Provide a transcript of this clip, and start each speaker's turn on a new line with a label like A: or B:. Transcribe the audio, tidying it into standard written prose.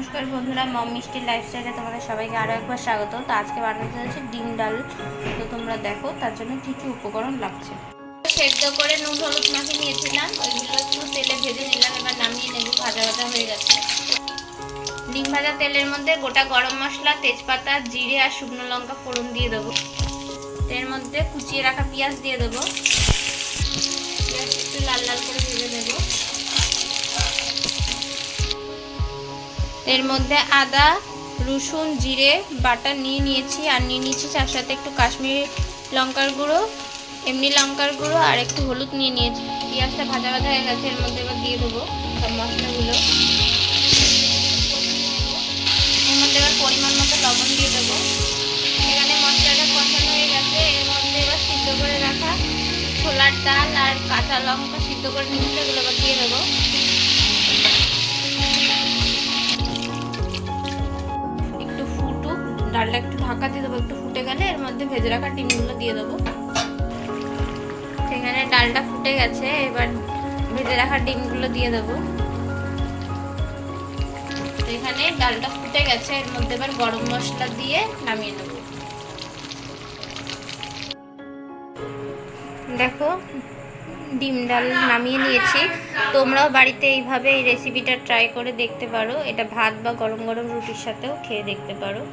A: নমস্কার বন্ধুরা, মম মিষ্টির লাইফস্টাইলে তোমাদের সবাইকে আরও একবার স্বাগত। তো আজকে বানাতে যাচ্ছি ডিম ডাল। তো তোমরা দেখো তার জন্য কী কী উপকরণ লাগছে। সেদ্ধ করে নুন হলুদ মাখিয়ে নিয়েছিলাম, ওইগুলো একটু তেলে ভেজে নিলাম। এবার নামিয়ে নেব, ভাজা ভাজা হয়ে গেছে। ডিম ভাজা তেলের মধ্যে গোটা গরম মশলা, তেজপাতা, জিরে আর শুকনো লঙ্কা ফোড়ন দিয়ে দেবো। এর মধ্যে কুচিয়ে রাখা পেঁয়াজ দিয়ে দেবো। পেঁয়াজ একটু লাল লাল করে ভেজে দেবো। এর মধ্যে আদা, রসুন, জিরে বাটা নিয়েছি আর নিয়েছি তার সাথে একটু কাশ্মীরি লঙ্কার গুঁড়ো, এমনি লঙ্কার গুঁড়ো আর একটু হলুদ নিয়েছি। পেঁয়াজটা ভাজা ভাজা হয়ে গেছে, এর মধ্যে এবার দিয়ে দেবো সব মশলাগুলো। এর মধ্যে এবার পরিমাণ মতো লবণ দিয়ে দেবো। এখানে মশলাটা কষানো হয়ে গেছে। এর মধ্যে এবার সিদ্ধ করে রাখা ছোলার ডাল আর কাঁচা লঙ্কা সিদ্ধ করে নিয়েছি, এগুলো এবার দিয়ে দেবো। ডালটা একটু ঢাকা দিয়ে দেবো, একটু ফুটে গেলে এর মধ্যে ভেজে রাখা ডিমগুলো দিয়ে দেবো। এখানে ডালটা ফুটে গেছে, এবার ভেজে রাখা ডিমগুলো দিয়ে দেবো। এখানে ডালটা ফুটে গেছে, এর মধ্যে এবার গরম মশলা দিয়ে নামিয়ে নেব। দেখো ডিম ডাল নামিয়ে নিয়েছি। তোমরাও বাড়িতে এইভাবে এই রেসিপিটা ট্রাই করে দেখতে পারো। এটা ভাত বা গরম গরম রুটির সাথেও খেয়ে দেখতে পারো।